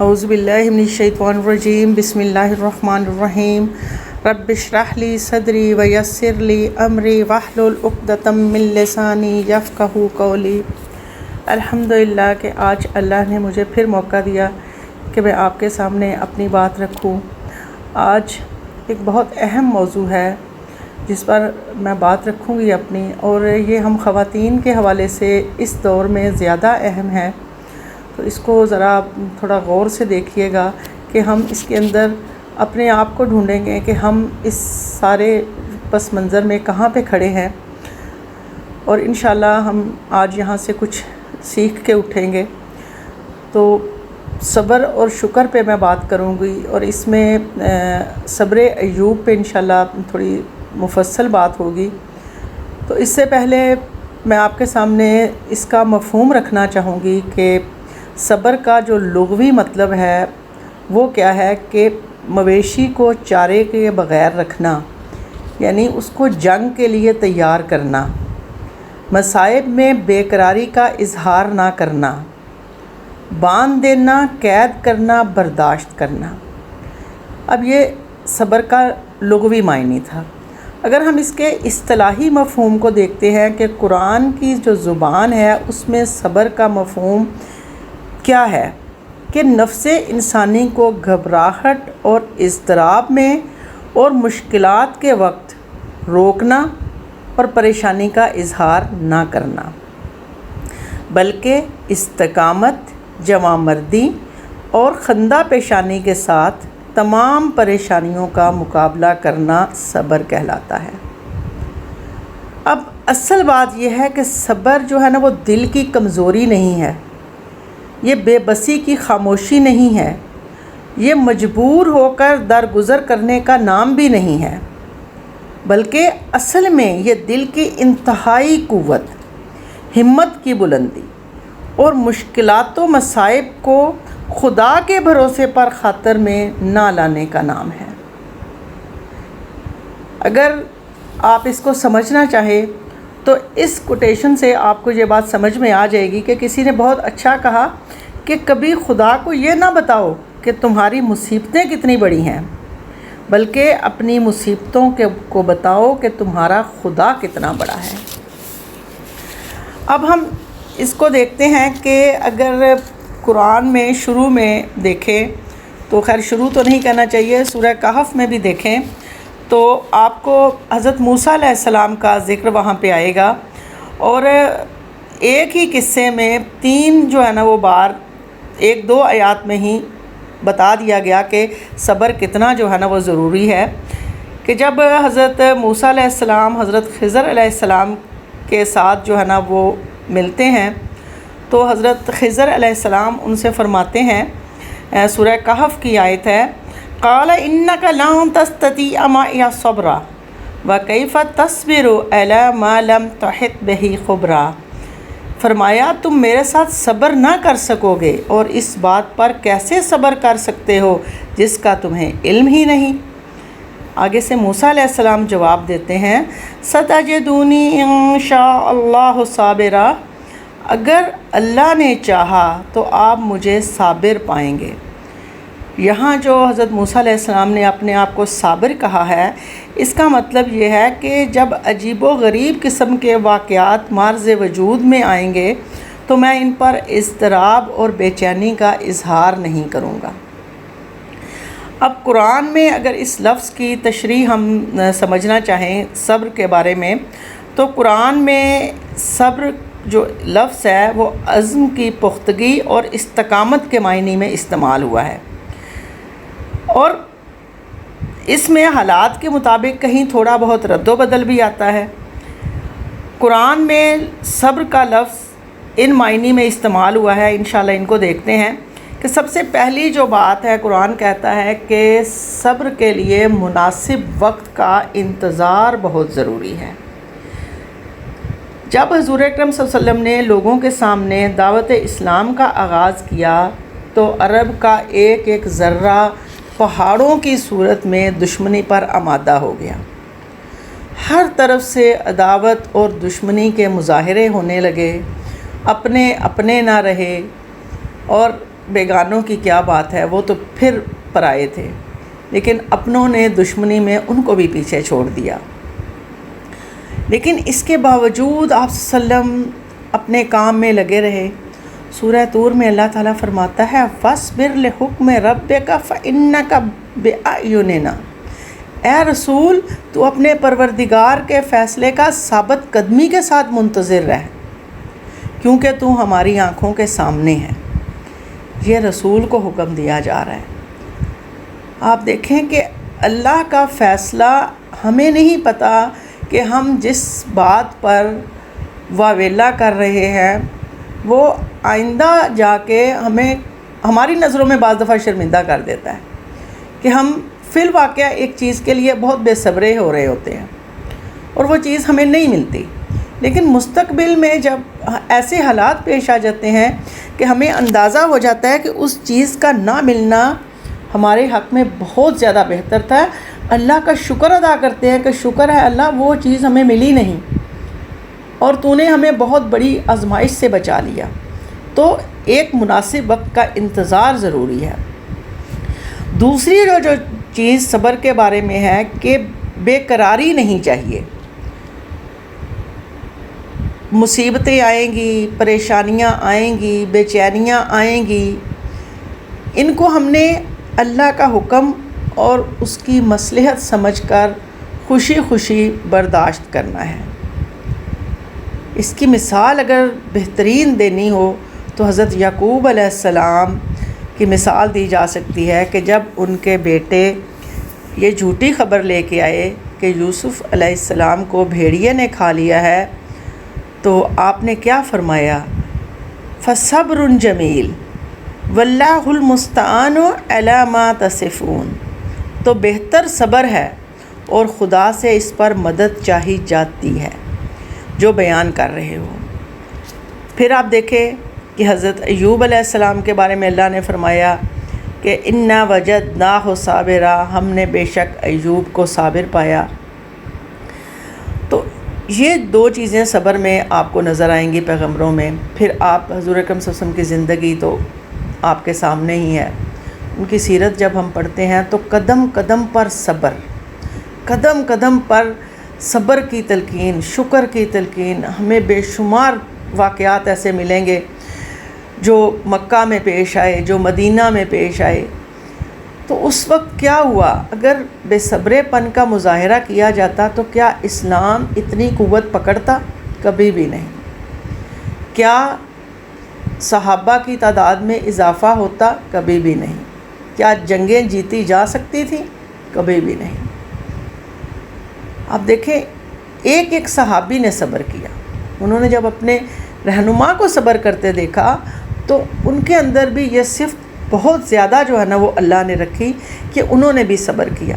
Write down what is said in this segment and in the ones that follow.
اعوذ باللہ من الشیطان الرجیم بسم اللہ الرحمن الرحیم رب اشرح لی صدری ویسر لی امری واحلل عقدۃ من لسانی یفقہوا قولی۔ الحمدللہ کہ آج اللہ نے مجھے پھر موقع دیا کہ میں آپ کے سامنے اپنی بات رکھوں۔ آج ایک بہت اہم موضوع ہے جس پر میں بات رکھوں گی اپنی، اور یہ ہم خواتین کے حوالے سے اس دور میں زیادہ اہم ہے، تو اس کو ذرا تھوڑا غور سے دیکھیے گا کہ ہم اس کے اندر اپنے آپ کو ڈھونڈیں گے کہ ہم اس سارے پس منظر میں کہاں پہ کھڑے ہیں، اور انشاءاللہ ہم آج یہاں سے کچھ سیکھ کے اٹھیں گے۔ تو صبر اور شکر پہ میں بات کروں گی، اور اس میں صبر ایوب پہ انشاءاللہ تھوڑی مفصل بات ہوگی۔ تو اس سے پہلے میں آپ کے سامنے اس کا مفہوم رکھنا چاہوں گی کہ صبر کا جو لغوی مطلب ہے وہ کیا ہے کہ مویشی کو چارے کے بغیر رکھنا، یعنی اس کو جنگ کے لیے تیار کرنا، مصائب میں بے قراری کا اظہار نہ کرنا، باندھ دینا، قید کرنا، برداشت کرنا۔ اب یہ صبر کا لغوی معنی تھا۔ اگر ہم اس کے اصطلاحی مفہوم کو دیکھتے ہیں کہ قرآن کی جو زبان ہے اس میں صبر کا مفہوم کیا ہے کہ نفس انسانی کو گھبراہٹ اور اضطراب میں اور مشکلات کے وقت روکنا اور پریشانی کا اظہار نہ کرنا، بلکہ استقامت، جواں مردی اور خندہ پیشانی کے ساتھ تمام پریشانیوں کا مقابلہ کرنا صبر کہلاتا ہے۔ اب اصل بات یہ ہے کہ صبر جو ہے نا وہ دل کی کمزوری نہیں ہے، یہ بے بسی کی خاموشی نہیں ہے، یہ مجبور ہو کر درگزر کرنے کا نام بھی نہیں ہے، بلکہ اصل میں یہ دل کی انتہائی قوت، ہمت کی بلندی اور مشکلات و مصائب کو خدا کے بھروسے پر خاطر میں نہ لانے کا نام ہے۔ اگر آپ اس کو سمجھنا چاہیں تو اس کوٹیشن سے آپ کو یہ بات سمجھ میں آ جائے گی کہ کسی نے بہت اچھا کہا کہ کبھی خدا کو یہ نہ بتاؤ کہ تمہاری مصیبتیں کتنی بڑی ہیں، بلکہ اپنی مصیبتوں کو بتاؤ کہ تمہارا خدا کتنا بڑا ہے۔ اب ہم اس کو دیکھتے ہیں کہ اگر قرآن میں شروع میں دیکھیں تو، خیر شروع تو نہیں کہنا چاہیے، سورہ کہف میں بھی دیکھیں تو آپ کو حضرت موسیٰ علیہ السلام کا ذکر وہاں پہ آئے گا، اور ایک ہی قصے میں تین جو ہے نا وہ بار ایک دو آیات میں ہی بتا دیا گیا کہ صبر کتنا جو ہے نا وہ ضروری ہے۔ کہ جب حضرت موسیٰ علیہ السلام حضرت خضر علیہ السلام کے ساتھ جو ہے نا وہ ملتے ہیں تو حضرت خضر علیہ السلام ان سے فرماتے ہیں، سورہ کہف کی آیت ہے، قال انک لن تستطیع معی صبرا وکیف تصبر علی ما لم تحط بہ خبرا۔ فرمایا تم میرے ساتھ صبر نہ کر سکو گے، اور اس بات پر کیسے صبر کر سکتے ہو جس کا تمہیں علم ہی نہیں۔ آگے سے موسیٰ علیہ السلام جواب دیتے ہیں، ستجدونی ان شاء اللہ صابرا، اگر اللہ نے چاہا تو آپ مجھے صابر پائیں گے۔ یہاں جو حضرت موسیٰ علیہ السلام نے اپنے آپ کو صابر کہا ہے، اس کا مطلب یہ ہے کہ جب عجیب و غریب قسم کے واقعات معرض وجود میں آئیں گے تو میں ان پر اضطراب اور بے چینی کا اظہار نہیں کروں گا۔ اب قرآن میں اگر اس لفظ کی تشریح ہم سمجھنا چاہیں صبر کے بارے میں، تو قرآن میں صبر جو لفظ ہے وہ عزم کی پختگی اور استقامت کے معنی میں استعمال ہوا ہے، اور اس میں حالات کے مطابق کہیں تھوڑا بہت رد و بدل بھی آتا ہے۔ قرآن میں صبر کا لفظ ان معنی میں استعمال ہوا ہے، انشاءاللہ ان کو دیکھتے ہیں کہ سب سے پہلی جو بات ہے، قرآن کہتا ہے کہ صبر کے لیے مناسب وقت کا انتظار بہت ضروری ہے۔ جب حضور اکرم صلی اللہ علیہ وسلم نے لوگوں کے سامنے دعوت اسلام کا آغاز کیا تو عرب کا ایک ایک ذرہ پہاڑوں کی صورت میں دشمنی پر آمادہ ہو گیا۔ ہر طرف سے عداوت اور دشمنی کے مظاہرے ہونے لگے، اپنے نہ رہے، اور بیگانوں کی کیا بات ہے، وہ تو پھر پرائے تھے، لیکن اپنوں نے دشمنی میں ان کو بھی پیچھے چھوڑ دیا۔ لیکن اس کے باوجود آپ صلی اللہ علیہ وسلم اپنے کام میں لگے رہے۔ سورہ طور میں اللہ تعالیٰ فرماتا ہے وَاصْبِرْ لِحُکْمِ رَبِّکَ فَإِنَّکَ بِأَعْیُنِنَا، اے رسول تو اپنے پروردگار کے فیصلے کا ثابت قدمی کے ساتھ منتظر رہ، کیونکہ تو ہماری آنکھوں کے سامنے ہے۔ یہ رسول کو حکم دیا جا رہا ہے۔ آپ دیکھیں کہ اللہ کا فیصلہ ہمیں نہیں پتہ کہ ہم جس بات پر واویلا کر رہے ہیں وہ آئندہ جا کے ہمیں ہماری نظروں میں بعض دفعہ شرمندہ کر دیتا ہے کہ ہم فی الواقعہ ایک چیز کے لیے بہت بے صبرے ہو رہے ہوتے ہیں اور وہ چیز ہمیں نہیں ملتی، لیکن مستقبل میں جب ایسے حالات پیش آ جاتے ہیں کہ ہمیں اندازہ ہو جاتا ہے کہ اس چیز کا نہ ملنا ہمارے حق میں بہت زیادہ بہتر تھا، اللہ کا شکر ادا کرتے ہیں کہ شکر ہے اللہ وہ چیز ہمیں ملی نہیں اور تو نے ہمیں بہت بڑی آزمائش سے بچا لیا۔ تو ایک مناسب وقت کا انتظار ضروری ہے۔ دوسری جو چیز صبر کے بارے میں ہے کہ بے قراری نہیں چاہیے۔ مصیبتیں آئیں گی، پریشانیاں آئیں گی، بے چینیاں آئیں گی، ان کو ہم نے اللہ کا حکم اور اس کی مصلحت سمجھ کر خوشی خوشی برداشت کرنا ہے۔ اس کی مثال اگر بہترین دینی ہو تو حضرت یعقوب علیہ السلام کی مثال دی جا سکتی ہے کہ جب ان کے بیٹے یہ جھوٹی خبر لے کے آئے کہ یوسف علیہ السلام کو بھیڑیے نے کھا لیا ہے تو آپ نے کیا فرمایا؟ فَصَبْرٌ جَمِیلٌ وَاللَّهُ الْمُسْتَعَانُ عَلَىٰ مَا تَصِفُونَ، تو بہتر صبر ہے اور خدا سے اس پر مدد چاہی جاتی ہے جو بیان کر رہے ہو۔ پھر آپ دیکھیں کہ حضرت ایوب علیہ السلام کے بارے میں اللہ نے فرمایا کہ اِنَّا وَجَدْنَاهُ صَابِرًا، ہم نے بے شک ایوب کو صابر پایا۔ تو یہ دو چیزیں صبر میں آپ کو نظر آئیں گی پیغمبروں میں۔ پھر آپ حضور اکرم صلی اللہ علیہ وسلم کی زندگی تو آپ کے سامنے ہی ہے، ان کی سیرت جب ہم پڑھتے ہیں تو قدم قدم پر صبر، قدم قدم پر صبر کی تلقین، شکر کی تلقین۔ ہمیں بے شمار واقعات ایسے ملیں گے جو مکہ میں پیش آئے، جو مدینہ میں پیش آئے۔ تو اس وقت کیا ہوا؟ اگر بے صبرے پن کا مظاہرہ کیا جاتا تو کیا اسلام اتنی قوت پکڑتا؟ کبھی بھی نہیں۔ کیا صحابہ کی تعداد میں اضافہ ہوتا؟ کبھی بھی نہیں۔ کیا جنگیں جیتی جا سکتی تھیں؟ کبھی بھی نہیں۔ آپ دیکھیں ایک ایک صحابی نے صبر کیا، انہوں نے جب اپنے رہنما کو صبر کرتے دیکھا تو ان کے اندر بھی یہ صفت بہت زیادہ جو ہے نا وہ اللہ نے رکھی کہ انہوں نے بھی صبر کیا۔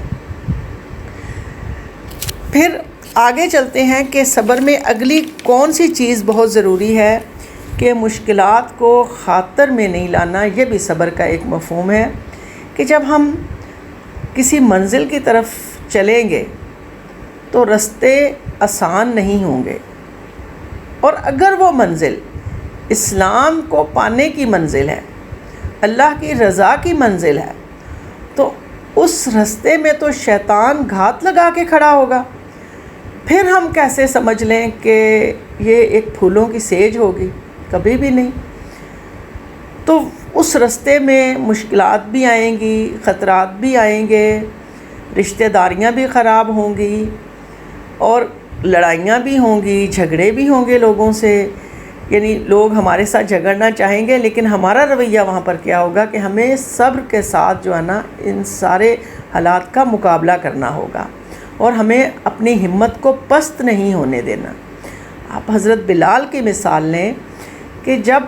پھر آگے چلتے ہیں کہ صبر میں اگلی کون سی چیز بہت ضروری ہے کہ مشکلات کو خاطر میں نہیں لانا۔ یہ بھی صبر کا ایک مفہوم ہے کہ جب ہم کسی منزل کی طرف چلیں گے تو رستے آسان نہیں ہوں گے، اور اگر وہ منزل اسلام کو پانے کی منزل ہے، اللہ کی رضا کی منزل ہے، تو اس رستے میں تو شیطان گھات لگا کے کھڑا ہوگا۔ پھر ہم کیسے سمجھ لیں کہ یہ ایک پھولوں کی سیج ہوگی؟ کبھی بھی نہیں۔ تو اس رستے میں مشکلات بھی آئیں گی، خطرات بھی آئیں گے، رشتہ داریاں بھی خراب ہوں گی اور لڑائیاں بھی ہوں گی، جھگڑے بھی ہوں گے لوگوں سے، یعنی لوگ ہمارے ساتھ جھگڑنا چاہیں گے، لیکن ہمارا رویہ وہاں پر کیا ہوگا کہ ہمیں صبر کے ساتھ جو ہے نا ان سارے حالات کا مقابلہ کرنا ہوگا اور ہمیں اپنی ہمت کو پست نہیں ہونے دینا۔ آپ حضرت بلال کی مثال لیں کہ جب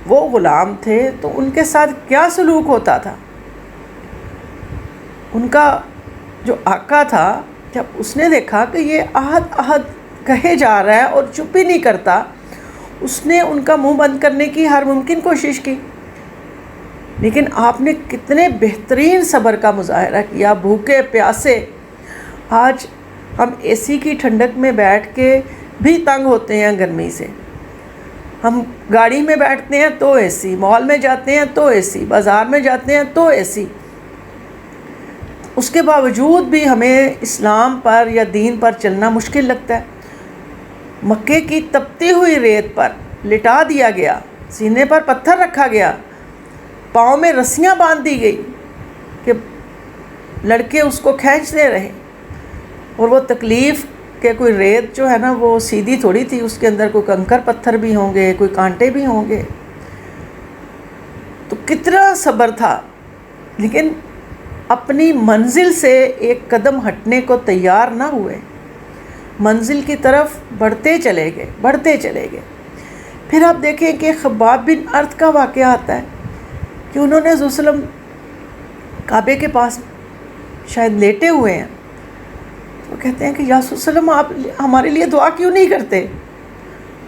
وہ غلام تھے تو ان کے ساتھ کیا سلوک ہوتا تھا۔ ان کا جو آقا تھا، جب اس نے دیکھا کہ یہ احد احد کہے جا رہا ہے اور چپ ہی نہیں کرتا، اس نے ان کا منہ بند کرنے کی ہر ممکن کوشش کی، لیکن آپ نے کتنے بہترین صبر کا مظاہرہ کیا، بھوکے پیاسے۔ آج ہم اے سی کی ٹھنڈک میں بیٹھ کے بھی تنگ ہوتے ہیں گرمی سے، ہم گاڑی میں بیٹھتے ہیں تو اے سی، مال میں جاتے ہیں تو اے سی، بازار میں جاتے ہیں تو اے سی، اس کے باوجود بھی ہمیں اسلام پر یا دین پر چلنا مشکل لگتا ہے۔ مکے کی تپتی ہوئی ریت پر لٹا دیا گیا، سینے پر پتھر رکھا گیا، پاؤں میں رسیاں باندھ دی گئی کہ لڑکے اس کو کھینچتے رہے، اور وہ تکلیف کہ کوئی ریت جو ہے نا وہ سیدھی تھوڑی تھی، اس کے اندر کوئی کنکر پتھر بھی ہوں گے، کوئی کانٹے بھی ہوں گے، تو کتنا صبر تھا، لیکن اپنی منزل سے ایک قدم ہٹنے کو تیار نہ ہوئے، منزل کی طرف بڑھتے چلے گئے۔ پھر آپ دیکھیں کہ خباب بن ارت کا واقعہ آتا ہے کہ انہوں نے حضور صلی اللہ علیہ وسلم کعبے کے پاس شاید لیٹے ہوئے ہیں، وہ کہتے ہیں کہ یا رسول اللہ علیہ وسلم آپ ہمارے لیے دعا کیوں نہیں کرتے،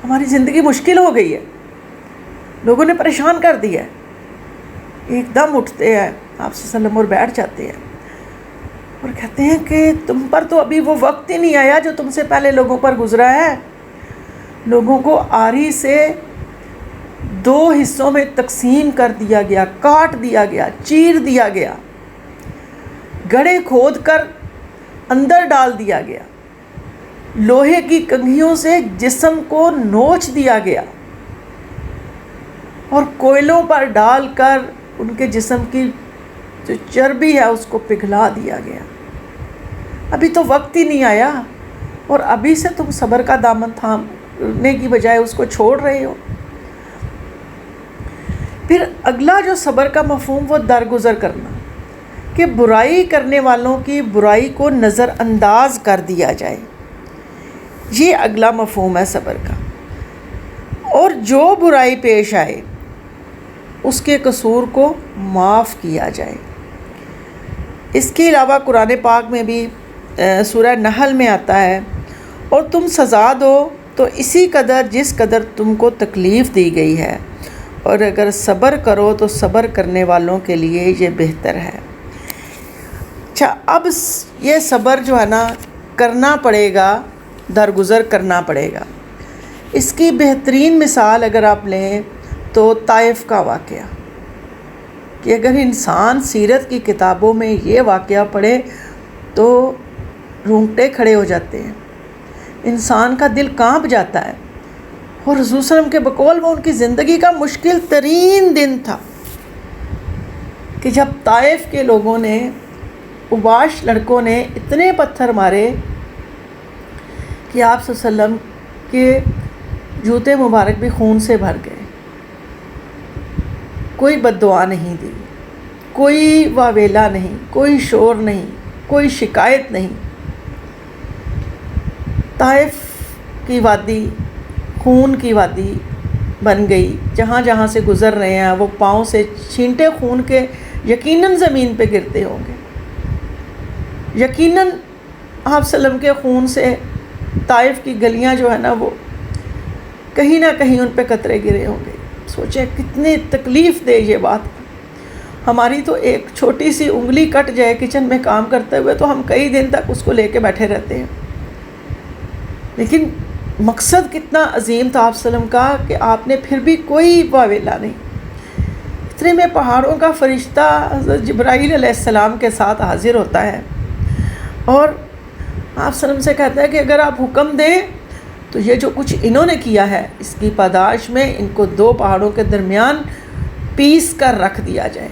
ہماری زندگی مشکل ہو گئی ہے، لوگوں نے پریشان کر دیا ہے۔ ایک دم اٹھتے ہیں آپ صلی اللہ علیہ وسلم اور بیٹھ جاتے ہیں اور کہتے ہیں کہ تم پر تو ابھی وہ وقت ہی نہیں آیا جو تم سے پہلے لوگوں پر گزرا ہے۔ لوگوں کو آری سے 2 حصوں میں تقسیم کر دیا گیا، کاٹ دیا گیا، چیر دیا گیا، گڑھے کھود کر اندر ڈال دیا گیا، لوہے کی کنگھیوں سے جسم کو نوچ دیا گیا اور کوئلوں پر ڈال کر ان کے جسم کی جو چربی ہے اس کو پگھلا دیا گیا۔ ابھی تو وقت ہی نہیں آیا اور ابھی سے تم صبر کا دامن تھامنے کی بجائے اس کو چھوڑ رہے ہو۔ پھر اگلا جو صبر کا مفہوم وہ درگزر کرنا، کہ برائی کرنے والوں کی برائی کو نظر انداز کر دیا جائے، یہ اگلا مفہوم ہے صبر کا، اور جو برائی پیش آئے اس کے قصور کو معاف کیا جائے۔ اس کے علاوہ قرآن پاک میں بھی سورہ نحل میں آتا ہے، اور تم سزا دو تو اسی قدر جس قدر تم کو تکلیف دی گئی ہے، اور اگر صبر کرو تو صبر کرنے والوں کے لیے یہ بہتر ہے۔ اچھا، اب یہ صبر جو ہے نا کرنا پڑے گا، درگزر کرنا پڑے گا۔ اس کی بہترین مثال اگر آپ لیں تو طائف کا واقعہ، کہ اگر انسان سیرت کی کتابوں میں یہ واقعہ پڑھے تو رونگٹے کھڑے ہو جاتے ہیں، انسان کا دل کانپ جاتا ہے۔ اور حضور صلی اللہ علیہ وسلم کے بقول وہ ان کی زندگی کا مشکل ترین دن تھا کہ جب طائف کے لوگوں نے، اوباش لڑکوں نے اتنے پتھر مارے کہ آپ صلی اللہ علیہ وسلم کے جوتے مبارک بھی خون سے بھر گئے۔ کوئی بد دعا نہیں دی، کوئی واویلا نہیں، کوئی شور نہیں، کوئی شکایت نہیں۔ طائف کی وادی خون کی وادی بن گئی، جہاں جہاں سے گزر رہے ہیں وہ پاؤں سے چھینٹے خون کے یقیناً زمین پہ گرتے ہوں گے، یقیناً آپ صلی اللہ علیہ وسلم کے خون سے طائف کی گلیاں جو ہے نا وہ کہیں نہ کہیں ان پہ قطرے گرے ہوں گے۔ سوچیں کتنی تکلیف دے یہ بات۔ ہماری تو ایک چھوٹی سی انگلی کٹ جائے کچن میں کام کرتے ہوئے تو ہم کئی دن تک اس کو لے کے بیٹھے رہتے ہیں، لیکن مقصد کتنا عظیم تھا آپ صلی اللہ علیہ وسلم کا کہ آپ نے پھر بھی کوئی واویلا نہیں۔ اتنے میں پہاڑوں کا فرشتہ حضرت جبرائیل علیہ السلام کے ساتھ حاضر ہوتا ہے اور آپ صلی اللہ علیہ وسلم سے کہتا ہے کہ اگر آپ حکم دیں تو یہ جو کچھ انہوں نے کیا ہے اس کی پاداش میں ان کو 2 پہاڑوں کے درمیان پیس کر رکھ دیا جائے،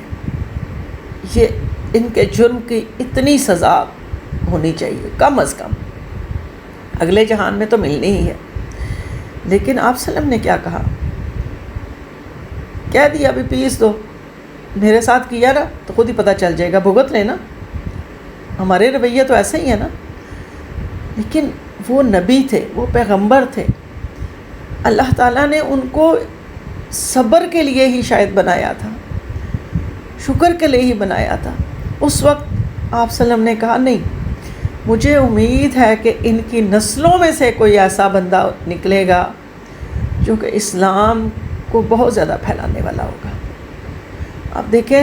یہ ان کے جرم کی اتنی سزا ہونی چاہیے کم از کم، اگلے جہان میں تو ملنی ہی ہے۔ لیکن آپ صلی اللہ علیہ وسلم نے کیا کہا؟ کہہ دیا ابھی پیس دو، میرے ساتھ کیا نا تو خود ہی پتہ چل جائے گا، بھگت لینا۔ ہمارے رویے تو ایسے ہی ہے نا، لیکن وہ نبی تھے، وہ پیغمبر تھے، اللہ تعالیٰ نے ان کو صبر کے لیے ہی شاید بنایا تھا، شکر کے لیے ہی بنایا تھا۔ اس وقت آپ صلی اللہ علیہ وسلم نے کہا نہیں، مجھے امید ہے کہ ان کی نسلوں میں سے کوئی ایسا بندہ نکلے گا جو کہ اسلام کو بہت زیادہ پھیلانے والا ہوگا۔ آپ دیکھیں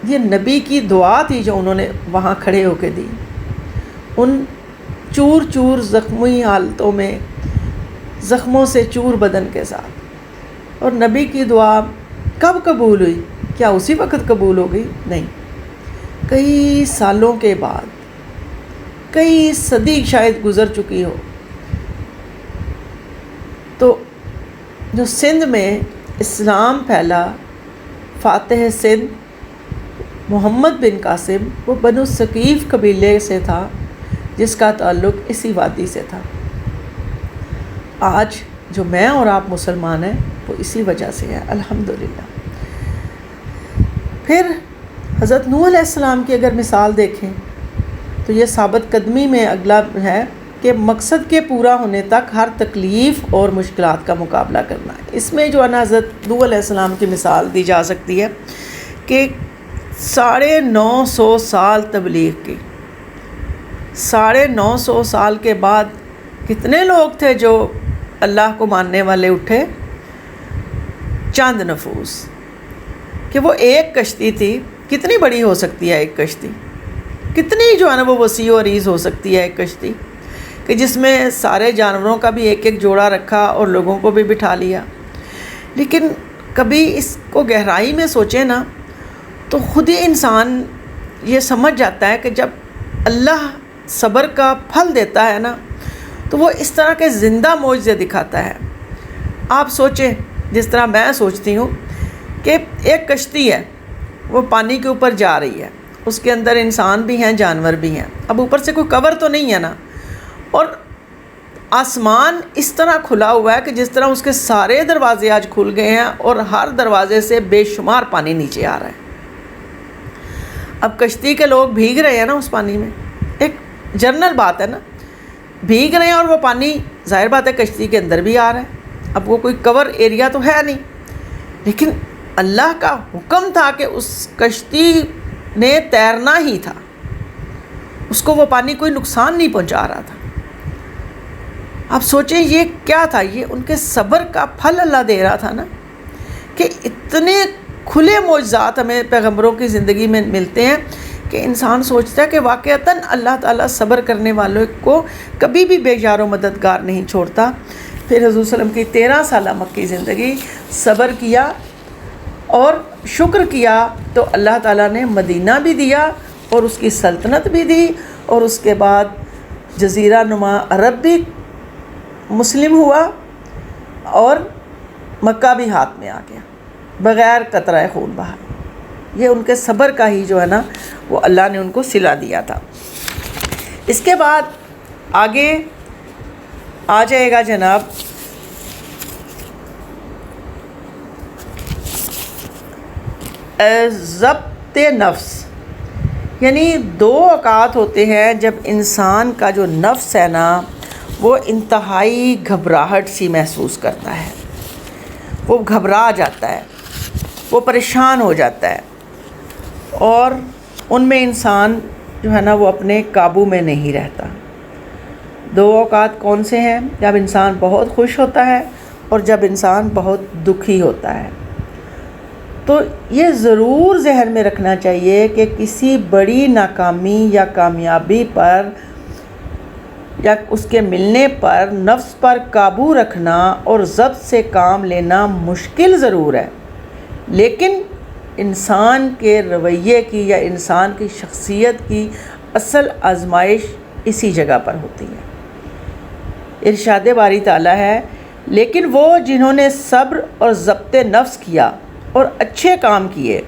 یہ نبی کی دعا تھی جو انہوں نے وہاں کھڑے ہو کے دی، ان چور چور زخمی حالتوں میں، زخموں سے چور بدن کے ساتھ، اور نبی کی دعا کب قبول ہوئی؟ کیا اسی وقت قبول ہو گئی؟ نہیں، کئی سالوں کے بعد، کئی صدی شاید گزر چکی ہو۔ تو جو سندھ میں اسلام پھیلا، فاتح سندھ محمد بن قاسم، وہ بنو ثقیف قبیلے سے تھا جس کا تعلق اسی وادی سے تھا۔ آج جو میں اور آپ مسلمان ہیں وہ اسی وجہ سے ہے، الحمدللہ۔ پھر حضرت نوح علیہ السلام کی اگر مثال دیکھیں تو یہ ثابت قدمی میں اگلا ہے کہ مقصد کے پورا ہونے تک ہر تکلیف اور مشکلات کا مقابلہ کرنا ہے۔ اس میں جو ہے نا حضرت نوح علیہ السلام کی مثال دی جا سکتی ہے کہ 950 سال تبلیغ کی، 950 سال کے بعد کتنے لوگ تھے جو اللہ کو ماننے والے اٹھے؟ چند نفوس۔ کہ وہ ایک کشتی تھی، کتنی بڑی ہو سکتی ہے ایک کشتی؟ کتنی جو ہے نا وہ وسیع و عریض ہو سکتی ہے ایک کشتی، کہ جس میں سارے جانوروں کا بھی ایک ایک جوڑا رکھا اور لوگوں کو بھی بٹھا لیا۔ لیکن کبھی اس کو گہرائی میں سوچیں نا تو خود ہی انسان یہ سمجھ جاتا ہے کہ جب اللہ صبر کا پھل دیتا ہے نا تو وہ اس طرح کے زندہ معجزے دکھاتا ہے۔ آپ سوچیں، جس طرح میں سوچتی ہوں کہ ایک کشتی ہے، وہ پانی کے اوپر جا رہی ہے، اس کے اندر انسان بھی ہیں، جانور بھی ہیں۔ اب اوپر سے کوئی کور تو نہیں ہے نا، اور آسمان اس طرح کھلا ہوا ہے کہ جس طرح اس کے سارے دروازے آج کھل گئے ہیں اور ہر دروازے سے بے شمار پانی نیچے آ رہا ہے۔ اب کشتی کے لوگ بھیگ رہے ہیں نا اس پانی میں، ایک جنرل بات ہے نا، بھیگ رہے ہیں اور وہ پانی ظاہر بات ہے کشتی کے اندر بھی آ رہا ہے۔ اب وہ کوئی کور ایریا تو ہے نہیں، لیکن اللہ کا حکم تھا کہ اس کشتی نے تیرنا ہی تھا، اس کو وہ پانی کوئی نقصان نہیں پہنچا رہا تھا۔ آپ سوچیں یہ کیا تھا؟ یہ ان کے صبر کا پھل اللہ دے رہا تھا نا، کہ اتنے کھلے معجزات ہمیں پیغمبروں کی زندگی میں ملتے ہیں کہ انسان سوچتا ہے کہ واقعتاً اللہ تعالیٰ صبر کرنے والوں کو کبھی بھی بے یار و مددگار نہیں چھوڑتا۔ پھر حضور صلی اللہ علیہ وسلم کی 13 سالہ مکی زندگی، صبر کیا اور شکر کیا تو اللہ تعالیٰ نے مدینہ بھی دیا اور اس کی سلطنت بھی دی، اور اس کے بعد جزیرہ نما عرب بھی مسلم ہوا اور مکہ بھی ہاتھ میں آ گیا بغیر قطرہ خون بہائے۔ یہ ان کے صبر کا ہی جو ہے نا وہ اللہ نے ان کو صلہ دیا تھا۔ اس کے بعد آگے آ جائے گا جناب ضبط نفس، یعنی 2 اوقات ہوتے ہیں جب انسان کا جو نفس ہے نا وہ انتہائی گھبراہٹ سی محسوس کرتا ہے، وہ گھبرا جاتا ہے، وہ پریشان ہو جاتا ہے، اور ان میں انسان جو ہے نا وہ اپنے قابو میں نہیں رہتا۔ 2 اوقات کون سے ہیں؟ جب انسان بہت خوش ہوتا ہے اور جب انسان بہت دکھی ہوتا ہے۔ تو یہ ضرور ذہن میں رکھنا چاہیے کہ کسی بڑی ناکامی یا کامیابی پر یا اس کے ملنے پر نفس پر قابو رکھنا اور ضبط سے کام لینا مشکل ضرور ہے، لیکن انسان کے رویے کی یا انسان کی شخصیت کی اصل آزمائش اسی جگہ پر ہوتی ہے۔ ارشاد باری تعالیٰ ہے، لیکن وہ جنہوں نے صبر اور ضبط نفس کیا اور اچھے کام کیے،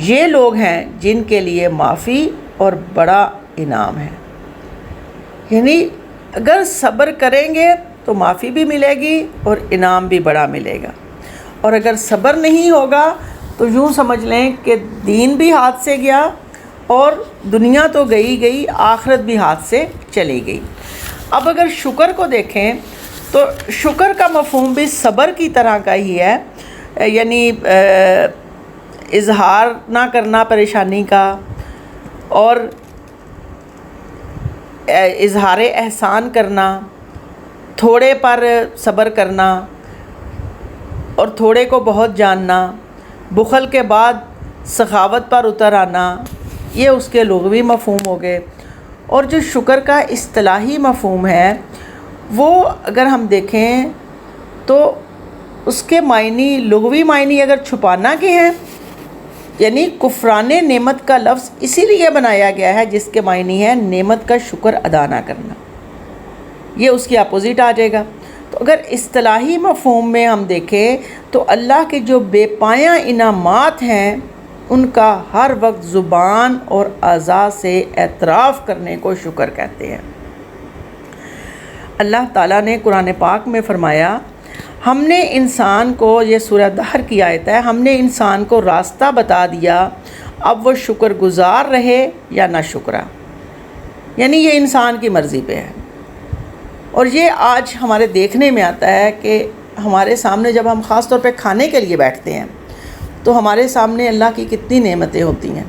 یہ لوگ ہیں جن کے لیے معافی اور بڑا انعام ہے۔ یعنی اگر صبر کریں گے تو معافی بھی ملے گی اور انعام بھی بڑا ملے گا، اور اگر صبر نہیں ہوگا تو یوں سمجھ لیں کہ دین بھی ہاتھ سے گیا اور دنیا تو گئی آخرت بھی ہاتھ سے چلی گئی۔ اب اگر شکر کو دیکھیں تو شکر کا مفہوم بھی صبر کی طرح کا ہی ہے، یعنی اظہار نہ کرنا پریشانی کا، اور اظہار احسان کرنا، تھوڑے پر صبر کرنا اور تھوڑے کو بہت جاننا، بخل کے بعد سخاوت پر اتر آنا، یہ اس کے لغوی مفہوم ہو گئے۔ اور جو شکر کا اصطلاحی مفہوم ہے وہ اگر ہم دیکھیں تو اس کے معنی لغوی معنی اگر چھپانا کے ہیں، یعنی کفران نعمت کا لفظ اسی لیے بنایا گیا ہے جس کے معنی ہے نعمت کا شکر ادا نہ کرنا، یہ اس کی اپوزٹ آ جائے گا۔ تو اگر اصطلاحی مفہوم میں ہم دیکھیں تو اللہ کے جو بے پایاں انعامات ہیں ان کا ہر وقت زبان اور اعضاء سے اعتراف کرنے کو شکر کہتے ہیں۔ اللہ تعالیٰ نے قرآن پاک میں فرمایا، ہم نے انسان کو، یہ سورہ دہر کی آیت ہے، ہم نے انسان کو راستہ بتا دیا، اب وہ شکر گزار رہے یا نہ شکرا، یعنی یہ انسان کی مرضی پہ ہے۔ اور یہ آج ہمارے دیکھنے میں آتا ہے کہ ہمارے سامنے جب ہم خاص طور پہ کھانے کے لیے بیٹھتے ہیں تو ہمارے سامنے اللہ کی کتنی نعمتیں ہوتی ہیں،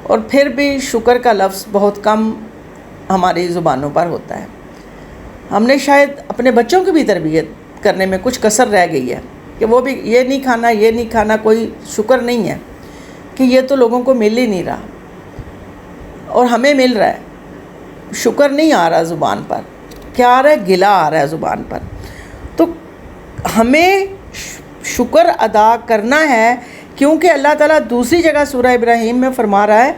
اور پھر بھی شکر کا لفظ بہت کم ہماری زبانوں پر ہوتا ہے۔ ہم نے شاید اپنے بچوں کی بھی تربیت کرنے میں کچھ کسر رہ گئی ہے کہ وہ بھی یہ نہیں کھانا، یہ نہیں کھانا، کوئی شکر نہیں ہے کہ یہ تو لوگوں کو مل ہی نہیں رہا اور ہمیں مل رہا ہے۔ شکر نہیں آ رہا زبان پر، کیا آ رہا ہے؟ گلہ آ رہا ہے زبان پر۔ تو ہمیں شکر ادا کرنا ہے، کیونکہ اللہ تعالیٰ دوسری جگہ سورہ ابراہیم میں فرما رہا ہے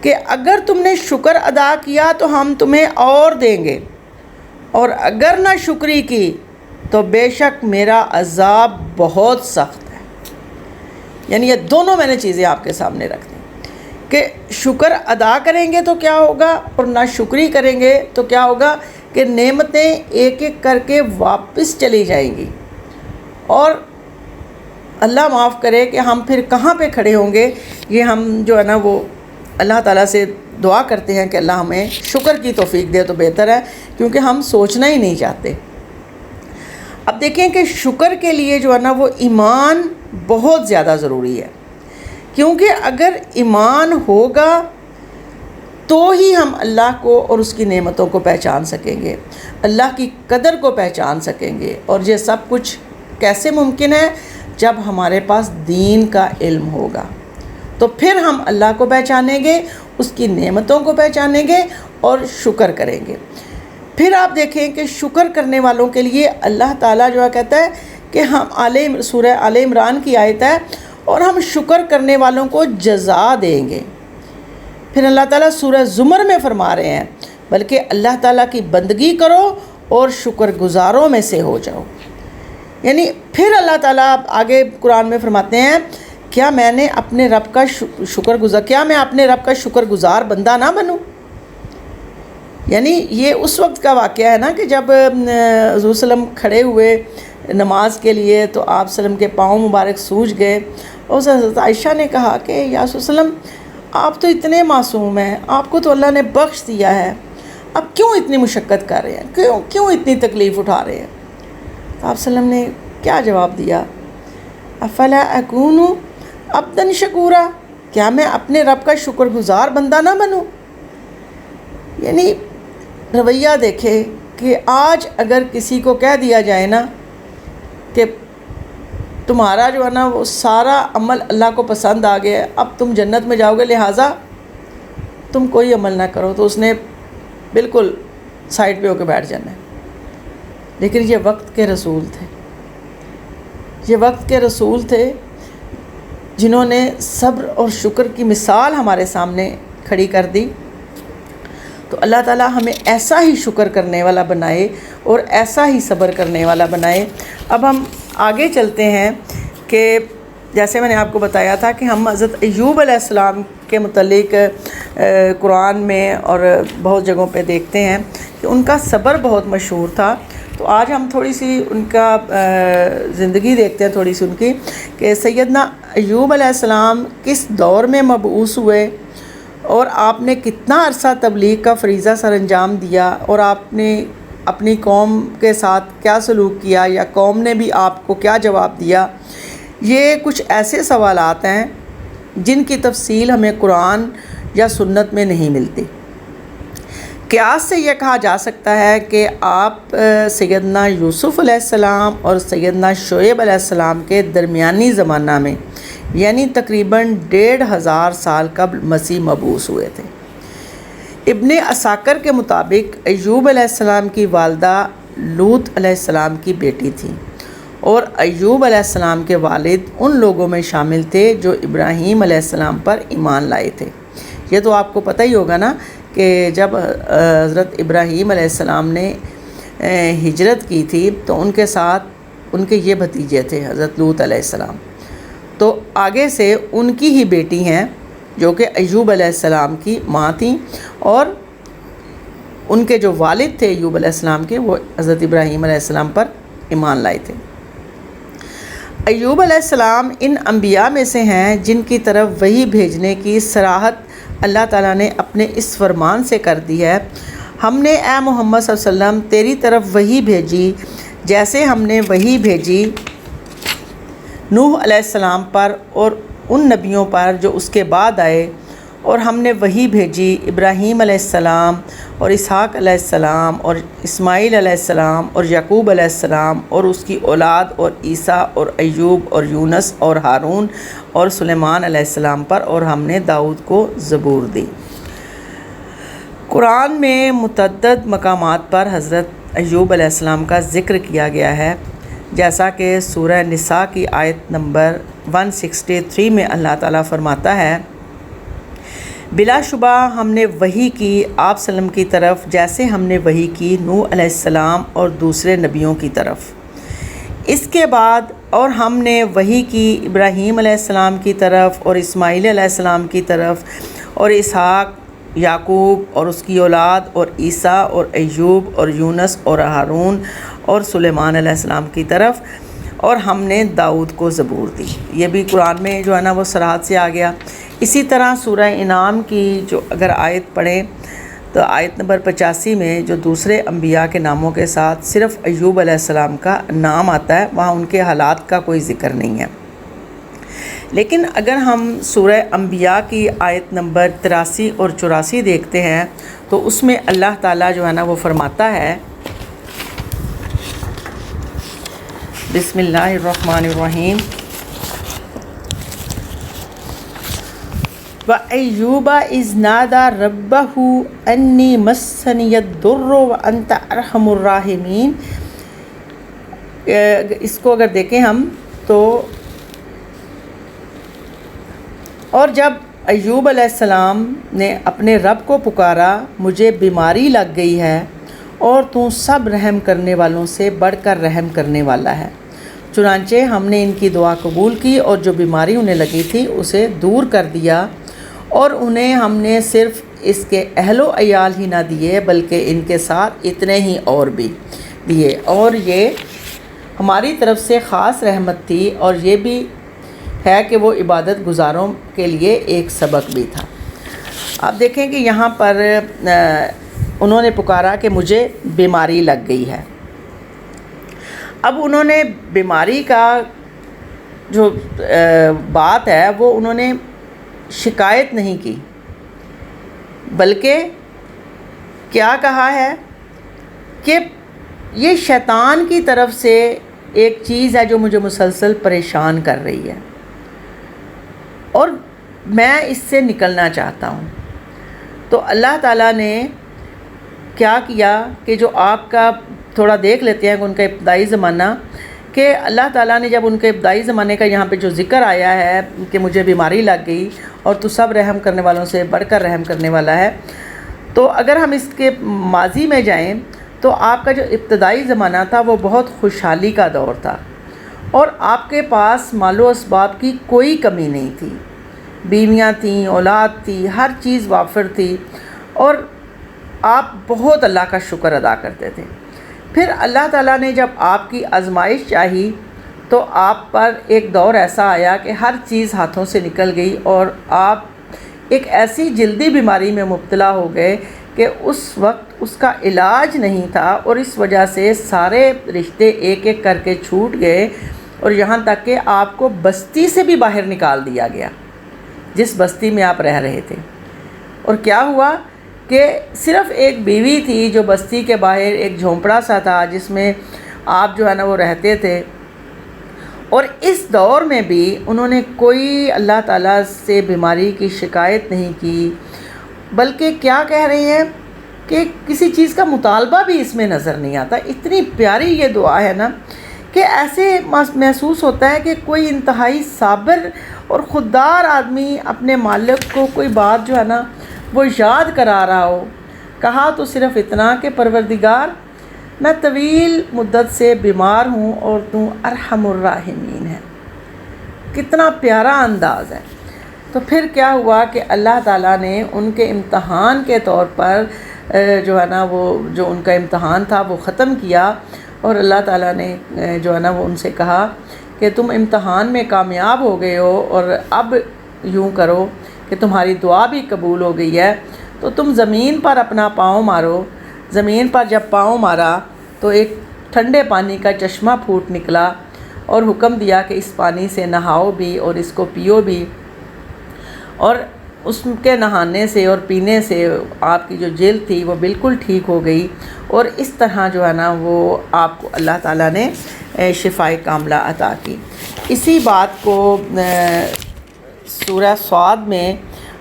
کہ اگر تم نے شکر ادا کیا تو ہم تمہیں اور دیں گے، اور اگر نہ شکری کی تو بے شک میرا عذاب بہت سخت ہے۔ یعنی یہ دونوں میں نے چیزیں آپ کے سامنے رکھ دیں کہ شکر ادا کریں گے تو کیا ہوگا اور نہ شکری کریں گے تو کیا ہوگا، کہ نعمتیں ایک ایک کر کے واپس چلی جائیں گی، اور اللہ معاف کرے کہ ہم پھر کہاں پہ کھڑے ہوں گے۔ یہ ہم جو ہے نا وہ اللہ تعالیٰ سے دعا کرتے ہیں کہ اللہ ہمیں شکر کی توفیق دے تو بہتر ہے، کیونکہ ہم سوچنا ہی نہیں چاہتے۔ اب دیکھیں کہ شکر کے لیے جو ہے نا وہ ایمان بہت زیادہ ضروری ہے، کیونکہ اگر ایمان ہوگا تو ہی ہم اللہ کو اور اس کی نعمتوں کو پہچان سکیں گے، اللہ کی قدر کو پہچان سکیں گے۔ اور یہ سب کچھ کیسے ممکن ہے؟ جب ہمارے پاس دین کا علم ہوگا، تو پھر ہم اللہ کو پہچانیں گے، اس کی نعمتوں کو پہچانیں گے اور شکر کریں گے۔ پھر آپ دیکھیں کہ شکر کرنے والوں کے لیے اللہ تعالیٰ جو ہے کہتا ہے کہ ہم سورہ آل عمران کی آیت ہے، اور ہم شکر کرنے والوں کو جزا دیں گے۔ پھر اللہ تعالیٰ سورہ زمر میں فرما رہے ہیں، بلکہ اللہ تعالیٰ کی بندگی کرو اور شکر گزاروں میں سے ہو جاؤ۔ یعنی پھر اللہ تعالیٰ آگے قرآن میں فرماتے ہیں، کیا میں اپنے رب کا شکر گزار بندہ نہ بنوں؟ یعنی یہ اس وقت کا واقعہ ہے نا کہ جب حضور صلی اللہ علیہ وسلم کھڑے ہوئے نماز کے لیے تو آپ صلی اللہ علیہ وسلم کے پاؤں مبارک سوج گئے، اور حضرت عائشہ نے کہا کہ یا رسول اللہ علیہ وسلم آپ تو اتنے معصوم ہیں، آپ کو تو اللہ نے بخش دیا ہے، اب کیوں اتنی مشقت کر رہے ہیں، کیوں اتنی تکلیف اٹھا رہے ہیں؟ تو آپ صلی اللہ علیہ وسلم نے کیا جواب دیا؟ افلا اکون عبدا شکورا، کیا میں اپنے رب کا شکر گزار بندہ نہ بنوں؟ یعنی رویہ دیکھے کہ آج اگر کسی کو کہہ دیا جائے نا کہ تمہارا جو ہے نا وہ سارا عمل اللہ کو پسند آ گیا ہے، اب تم جنت میں جاؤ گے، لہٰذا تم کوئی عمل نہ کرو، تو اس نے بالکل سائڈ پہ ہو کے بیٹھ جانا ہے۔ لیکن یہ وقت کے رسول تھے، یہ وقت کے رسول تھے جنہوں نے صبر اور شکر کی مثال ہمارے سامنے کھڑی کر دی۔ تو اللہ تعالیٰ ہمیں ایسا ہی شکر کرنے والا بنائے اور ایسا ہی صبر کرنے والا بنائے۔ اب ہم آگے چلتے ہیں کہ جیسے میں نے آپ کو بتایا تھا کہ ہم حضرت ایوب علیہ السلام کے متعلق قرآن میں اور بہت جگہوں پہ دیکھتے ہیں کہ ان کا صبر بہت مشہور تھا۔ تو آج ہم تھوڑی سی ان کا زندگی دیکھتے ہیں، تھوڑی سی ان کی، کہ سیدنا ایوب علیہ السلام کس دور میں مبعوث ہوئے اور آپ نے کتنا عرصہ تبلیغ کا فریضہ سر انجام دیا، اور آپ نے اپنی قوم کے ساتھ کیا سلوک کیا، یا قوم نے بھی آپ کو کیا جواب دیا۔ یہ کچھ ایسے سوالات ہیں جن کی تفصیل ہمیں قرآن یا سنت میں نہیں ملتی۔ قیاس سے یہ کہا جا سکتا ہے کہ آپ سیدنا یوسف علیہ السلام اور سیدنا شعیب علیہ السلام کے درمیانی زمانہ میں، یعنی تقریباً 1500 سال قبل مسیح مبعوث ہوئے تھے۔ ابن عساکر کے مطابق ایوب علیہ السلام کی والدہ لوط علیہ السلام کی بیٹی تھی، اور ایوب علیہ السلام کے والد ان لوگوں میں شامل تھے جو ابراہیم علیہ السلام پر ایمان لائے تھے۔ یہ تو آپ کو پتہ ہی ہوگا نا کہ جب حضرت ابراہیم علیہ السلام نے ہجرت کی تھی تو ان کے ساتھ ان کے یہ بھتیجے تھے حضرت لوط علیہ السلام، تو آگے سے ان کی ہی بیٹی ہیں جو کہ ایوب علیہ السلام کی ماں تھیں، اور ان کے جو والد تھے ایوب علیہ السلام کے وہ حضرت ابراہیم علیہ السلام پر ایمان لائے تھے۔ ایوب علیہ السلام ان انبیاء میں سے ہیں جن کی طرف وحی بھیجنے کی صراحت اللہ تعالیٰ نے اپنے اس فرمان سے کر دی ہے، ہم نے اے محمد صلی اللہ علیہ وسلم تیری طرف وحی بھیجی جیسے ہم نے وحی بھیجی نوح علیہ السلام پر اور ان نبیوں پر جو اس کے بعد آئے، اور ہم نے وحی بھیجی ابراہیم علیہ السلام اور اسحاق علیہ السلام اور اسماعیل علیہ السلام اور یعقوب علیہ السلام اور اس کی اولاد اور عیسیٰ اور ایوب اور یونس اور ہارون اور سلیمان علیہ السلام پر، اور ہم نے داؤد کو زبور دی۔ قرآن میں متعدد مقامات پر حضرت ایوب علیہ السلام کا ذکر کیا گیا ہے، جیسا کہ سورہ نساء کی آیت نمبر 163 میں اللہ تعالیٰ فرماتا ہے، بلا شبہ ہم نے وحی کی آپ صلی اللہ علیہ وسلم کی طرف جیسے ہم نے وحی کی نوح علیہ السلام اور دوسرے نبیوں کی طرف، اس کے بعد اور ہم نے وحی کی ابراہیم علیہ السلام کی طرف اور اسماعیل علیہ السلام کی طرف اور اسحاق، یعقوب اور اس کی اولاد اور عیسیٰ اور ایوب اور یونس اور ہارون اور سلیمان علیہ السلام کی طرف، اور ہم نے داؤد کو زبور دی۔ یہ بھی قرآن میں جو ہے نا وہ صراحت سے آ گیا۔ اسی طرح سورہ انعام کی جو اگر آیت پڑھیں تو آیت نمبر 85 میں جو دوسرے انبیاء کے ناموں کے ساتھ صرف ایوب علیہ السلام کا نام آتا ہے، وہاں ان کے حالات کا کوئی ذکر نہیں ہے۔ لیکن اگر ہم سورہ انبیاء کی آیت نمبر 83 اور 84 دیکھتے ہیں تو اس میں اللہ تعالیٰ جو ہے نا وہ فرماتا ہے، بسم اللہ الرحمن الرحیم، وَأَيُّوبَ إِذْ نَادَى رَبَّهُ أَنِّي مَسَّنِيَ الضُّرُّ وَأَنْتَ أَرْحَمُ الرَّاحِمِينَ۔ اس کو اگر دیکھیں ہم تو، اور جب ایوب علیہ السلام نے اپنے رب کو پکارا، مجھے بیماری لگ گئی ہے اور تو سب رحم کرنے والوں سے بڑھ کر رحم کرنے والا ہے، چنانچہ ہم نے ان کی دعا قبول کی اور جو بیماری انہیں لگی تھی اسے دور کر دیا، اور انہیں ہم نے صرف اس کے اہل و عیال ہی نہ دیے بلکہ ان کے ساتھ اتنے ہی اور بھی دیے، اور یہ ہماری طرف سے خاص رحمت تھی، اور یہ بھی ہے کہ وہ عبادت گزاروں کے لیے ایک سبق بھی تھا۔ آپ دیکھیں کہ یہاں پر انہوں نے پکارا کہ مجھے بیماری لگ گئی ہے۔ اب انہوں نے بیماری کا جو بات ہے وہ انہوں نے شکایت نہیں کی، بلکہ کیا کہا ہے کہ یہ شیطان کی طرف سے ایک چیز ہے جو مجھے مسلسل پریشان کر رہی ہے اور میں اس سے نکلنا چاہتا ہوں۔ تو اللہ تعالیٰ نے کیا کیا کہ جو آپ کا تھوڑا دیکھ لیتے ہیں کہ ان کا ابتدائی زمانہ، کہ اللہ تعالیٰ نے جب ان کے ابتدائی زمانے کا یہاں پہ جو ذکر آیا ہے کہ مجھے بیماری لگ گئی اور تو سب رحم کرنے والوں سے بڑھ کر رحم کرنے والا ہے، تو اگر ہم اس کے ماضی میں جائیں تو آپ کا جو ابتدائی زمانہ تھا وہ بہت خوشحالی کا دور تھا، اور آپ کے پاس مال و اسباب کی کوئی کمی نہیں تھی، بیویاں تھیں، اولاد تھی، ہر چیز وافر تھی، اور آپ بہت اللہ کا شکر ادا کرتے تھے۔ پھر اللہ تعالیٰ نے جب آپ کی آزمائش چاہی تو آپ پر ایک دور ایسا آیا کہ ہر چیز ہاتھوں سے نکل گئی اور آپ ایک ایسی جلدی بیماری میں مبتلا ہو گئے کہ اس وقت اس کا علاج نہیں تھا، اور اس وجہ سے سارے رشتے ایک ایک کر کے چھوٹ گئے، اور یہاں تک کہ آپ کو بستی سے بھی باہر نکال دیا گیا جس بستی میں آپ رہ رہے تھے۔ اور کیا ہوا کہ صرف ایک بیوی تھی جو بستی کے باہر ایک جھونپڑا سا تھا جس میں آپ جو ہے نا وہ رہتے تھے، اور اس دور میں بھی انہوں نے کوئی اللہ تعالیٰ سے بیماری کی شکایت نہیں کی، بلکہ کیا کہہ رہے ہیں کہ کسی چیز کا مطالبہ بھی اس میں نظر نہیں آتا۔ اتنی پیاری یہ دعا ہے نا کہ ایسے محسوس ہوتا ہے کہ کوئی انتہائی صابر اور خوددار آدمی اپنے مالک کو کوئی بات جو ہے نا وہ یاد کرا رہا ہو۔ کہا تو صرف اتنا کہ پروردگار میں طویل مدت سے بیمار ہوں اور تو ارحم الراحمین ہے۔ کتنا پیارا انداز ہے۔ تو پھر کیا ہوا کہ اللہ تعالیٰ نے ان کے امتحان کے طور پر جو ہے نا وہ جو ان کا امتحان تھا وہ ختم کیا، اور اللہ تعالیٰ نے جو ہے نا وہ ان سے کہا کہ تم امتحان میں کامیاب ہو گئے ہو، اور اب یوں کرو کہ تمہاری دعا بھی قبول ہو گئی ہے، تو تم زمین پر اپنا پاؤں مارو۔ زمین پر جب پاؤں مارا تو ایک ٹھنڈے پانی کا چشمہ پھوٹ نکلا، اور حکم دیا کہ اس پانی سے نہاؤ بھی اور اس کو پیو بھی، اور اس کے نہانے سے اور پینے سے آپ کی جو جلد تھی وہ بالکل ٹھیک ہو گئی، اور اس طرح جو ہے نا وہ آپ کو اللہ تعالیٰ نے شفائے کاملہ عطا کی۔ اسی بات کو سورہ صاد میں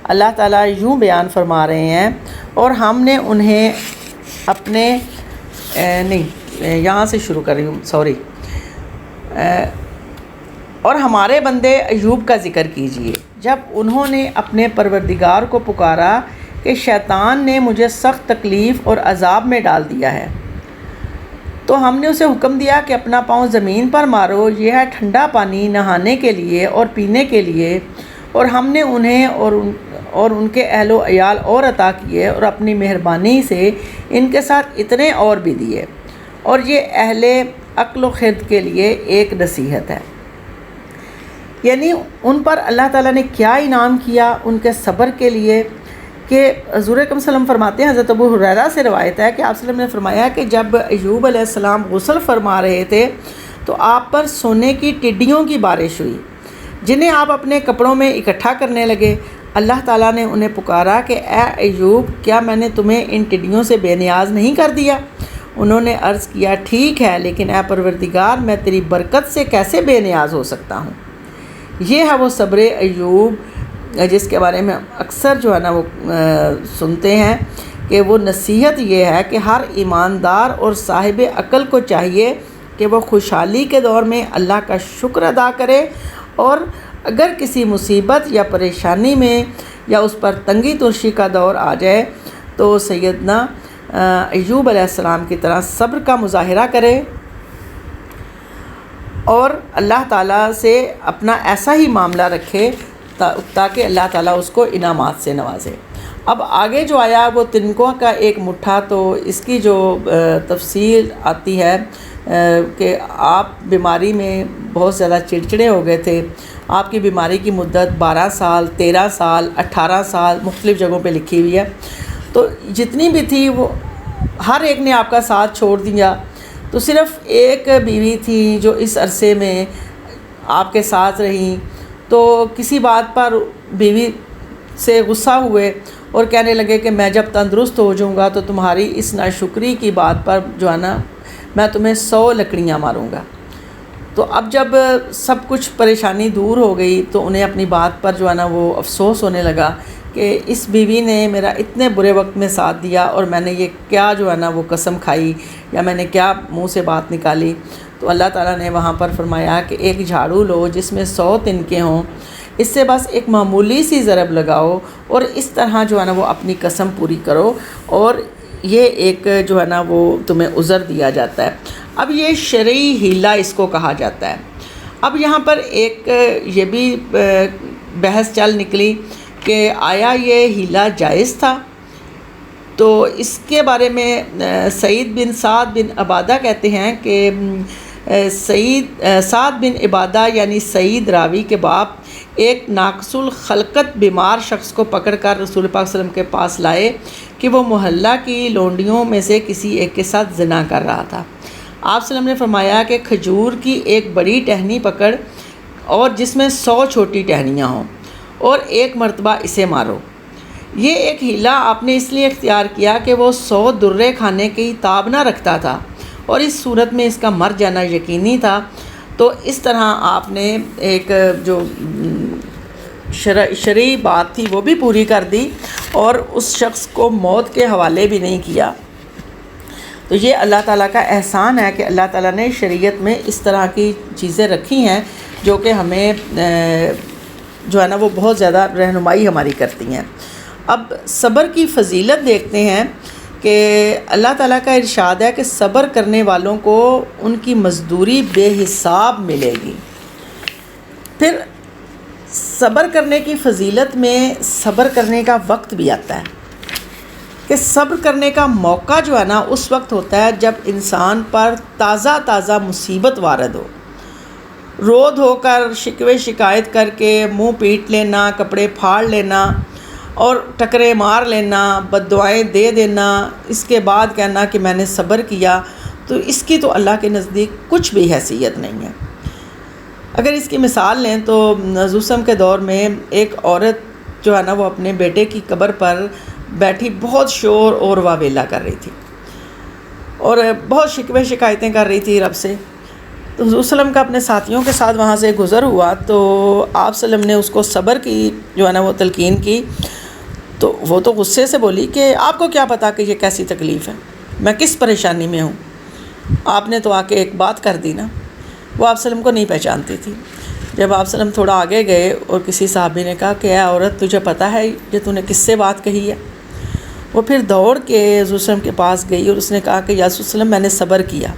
اللہ تعالیٰ یوں بیان فرما رہے ہیں، اور ہم نے انہیں اپنے یہاں سے شروع کر رہی ہوں، سوری، اور ہمارے بندے ایوب کا ذکر کیجئے جب انہوں نے اپنے پروردگار کو پکارا کہ شیطان نے مجھے سخت تکلیف اور عذاب میں ڈال دیا ہے، تو ہم نے اسے حکم دیا کہ اپنا پاؤں زمین پر مارو، یہ ہے ٹھنڈا پانی نہانے کے لیے اور پینے کے لیے، اور ہم نے انہیں اور ان کے اہل و عیال اور عطا کیے، اور اپنی مہربانی سے ان کے ساتھ اتنے اور بھی دیے، اور یہ اہل عقل و خرد کے لیے ایک نصیحت ہے۔ یعنی ان پر اللہ تعالیٰ نے کیا انعام کیا ان کے صبر کے لیے، کہ حضور اکرم صلی اللہ علیہ وسلم فرماتے ہیں، حضرت ابو ہریرہ سے روایت ہے کہ آپ صلی اللہ علیہ وسلم نے فرمایا کہ جب ایوب علیہ السلام غسل فرما رہے تھے تو آپ پر سونے کی ٹڈیوں کی بارش ہوئی، جنہیں آپ اپنے کپڑوں میں اکٹھا کرنے لگے۔ اللہ تعالیٰ نے انہیں پکارا کہ اے ایوب، کیا میں نے تمہیں ان ٹڈیوں سے بے نیاز نہیں کر دیا؟ انہوں نے عرض کیا، ٹھیک ہے، لیکن اے پروردگار، میں تیری برکت سے کیسے بے نیاز ہو سکتا ہوں؟ یہ ہے وہ صبر ایوب جس کے بارے میں اکثر جو ہے نا وہ سنتے ہیں، کہ وہ نصیحت یہ ہے کہ ہر ایماندار اور صاحب عقل کو چاہیے کہ وہ خوشحالی کے دور میں اللہ کا شکر ادا کرے، اور اگر کسی مصیبت یا پریشانی میں یا اس پر تنگی ترشی کا دور آ جائے تو سیدنا ایوب علیہ السلام کی طرح صبر کا مظاہرہ کرے، اور اللہ تعالیٰ سے اپنا ایسا ہی معاملہ رکھے تاکہ اللہ تعالیٰ اس کو انعامات سے نوازے۔ اب آگے جو آیا وہ تنکوں کا ایک مٹھا، تو اس کی جو تفصیل آتی ہے کہ آپ بیماری میں بہت زیادہ چڑچڑے ہو گئے تھے۔ آپ کی بیماری کی مدت 12 سال، 13 سال، 18 سال مختلف جگہوں پہ لکھی ہوئی ہے، تو جتنی بھی تھی وہ ہر ایک نے آپ کا ساتھ چھوڑ دیا، تو صرف ایک بیوی تھی جو اس عرصے میں آپ کے ساتھ رہیں، تو کسی بات پر بیوی سے غصہ ہوئے اور کہنے لگے کہ میں جب تندرست ہو جاؤں گا تو تمہاری اس ناشکری کی بات پر جو ہے نا میں تمہیں 100 لکڑیاں ماروں گا۔ تو اب جب سب کچھ پریشانی دور ہو گئی تو انہیں اپنی بات پر جو ہے نا وہ افسوس ہونے لگا کہ اس بیوی نے میرا اتنے برے وقت میں ساتھ دیا، اور میں نے یہ کیا جو ہے نا وہ قسم کھائی، یا میں نے کیا منہ سے بات نکالی۔ تو اللہ تعالیٰ نے وہاں پر فرمایا کہ ایک جھاڑو لو جس میں 100 تنکے ہوں، اس سے بس ایک معمولی سی ضرب لگاؤ، اور اس طرح جو ہے نا وہ اپنی قسم پوری کرو، اور یہ ایک جو ہے نا وہ تمہیں عذر دیا جاتا ہے۔ اب یہ شرعی ہیلہ اس کو کہا جاتا ہے۔ اب یہاں پر ایک یہ بھی بحث چل نکلی کہ آیا یہ ہیلہ جائز تھا؟ تو اس کے بارے میں سعید بن سعد بن عبادہ کہتے ہیں کہ سعد بن عبادہ یعنی سعید راوی کے باپ ایک ناقص الخلقت بیمار شخص کو پکڑ کر رسول پاک صلی اللہ علیہ وسلم کے پاس لائے کہ وہ محلہ کی لونڈیوں میں سے کسی ایک کے ساتھ زنا کر رہا تھا۔ آپ صلی اللہ علیہ وسلم نے فرمایا کہ کھجور کی ایک بڑی ٹہنی پکڑ اور جس میں 100 چھوٹی ٹہنیاں ہوں، اور ایک مرتبہ اسے مارو۔ یہ ایک ہیلہ آپ نے اس لیے اختیار کیا کہ وہ 100 درے کھانے کی تاب نہ رکھتا تھا، اور اس صورت میں اس کا مر جانا یقینی تھا، تو اس طرح آپ نے ایک جو شرعی بات تھی وہ بھی پوری کر دی، اور اس شخص کو موت کے حوالے بھی نہیں کیا۔ تو یہ اللہ تعالیٰ کا احسان ہے کہ اللہ تعالیٰ نے شریعت میں اس طرح کی چیزیں رکھی ہیں جو کہ ہمیں جو ہے نا وہ بہت زیادہ رہنمائی ہماری کرتی ہیں۔ اب صبر کی فضیلت دیکھتے ہیں کہ اللہ تعالیٰ کا ارشاد ہے کہ صبر کرنے والوں کو ان کی مزدوری بے حساب ملے گی۔ پھر صبر کرنے کی فضیلت میں صبر کرنے کا وقت بھی آتا ہے کہ صبر کرنے کا موقع جو ہے نا اس وقت ہوتا ہے جب انسان پر تازہ مصیبت وارد ہو، رو دھو کر شکوے شکایت کر کے منہ پیٹ لینا، کپڑے پھاڑ لینا اور ٹکرے مار لینا، بد دعائیں دے دینا، اس کے بعد کہنا کہ میں نے صبر کیا، تو اس کی تو اللہ کے نزدیک کچھ بھی حیثیت نہیں ہے۔ اگر اس کی مثال لیں تو حضور صلی اللہ علیہ وسلم کے دور میں ایک عورت جو ہے نا وہ اپنے بیٹے کی قبر پر بیٹھی بہت شور اور واویلا کر رہی تھی اور بہت شکوے شکایتیں کر رہی تھی رب سے۔ تو حضور صلی اللہ علیہ وسلم کا اپنے ساتھیوں کے ساتھ وہاں سے گزر ہوا تو آپ صلی اللہ علیہ وسلم نے اس کو صبر کی جو ہے نا وہ تلقین کی، تو وہ تو غصے سے بولی کہ آپ کو کیا پتا کہ یہ کیسی تکلیف ہے، میں کس پریشانی میں ہوں، آپ نے تو آ کے ایک بات کر دی نا۔ وہ آپ صلی اللہ علیہ وسلم کو نہیں پہچانتی تھی۔ جب آپ صلی اللہ علیہ وسلم تھوڑا آگے گئے اور کسی صحابی نے کہا کہ اے عورت تجھے پتہ ہے یہ تو نے کس سے بات کہی ہے، وہ پھر دوڑ کے حضور صلی اللہ علیہ وسلم کے پاس گئی اور اس نے کہا کہ یا رسول اللہ میں نے صبر کیا۔